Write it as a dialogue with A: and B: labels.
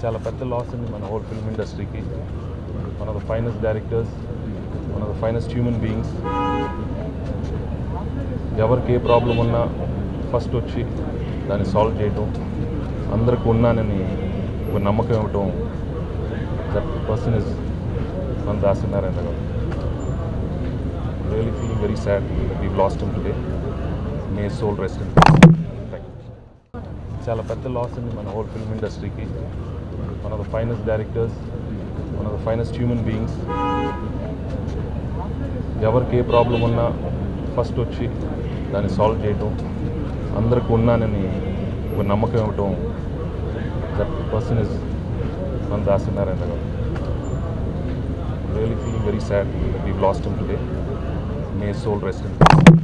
A: చాలా పెద్ద లాస్ ఉంది మన హోల్ ఫిల్మ్ ఇండస్ట్రీకి. One of the finest directors, one of the finest human beings. ఎవరికి ఏ ప్రాబ్లం ఉన్నా ఫస్ట్ వచ్చి దాన్ని సాల్వ్ చేయటం, అందరికి ఉన్నానని ఒక నమ్మకం ఇవ్వటం. దట్ పర్సన్ ఇస్ మన దాసనారాయణ గారు. Really feeling very sad that we lost him today. May soul rest in peace. చాలా పెద్ద లాస్ ఉంది మన హోల్ ఫిల్మ్ ఇండస్ట్రీకి. One of the finest directors, one of the finest human beings. ఎవరికి ఏ problem ఉన్నా ఫస్ట్ వచ్చి దాన్ని సాల్వ్ చేయటం, అందరికి ఉన్నానని ఒక నమ్మకం ఇవ్వటం. దట్ పర్సన్ ఇస్ మన దాసనారాయణ గారు. Really feeling very sad that we lost him today. May soul rest in piece.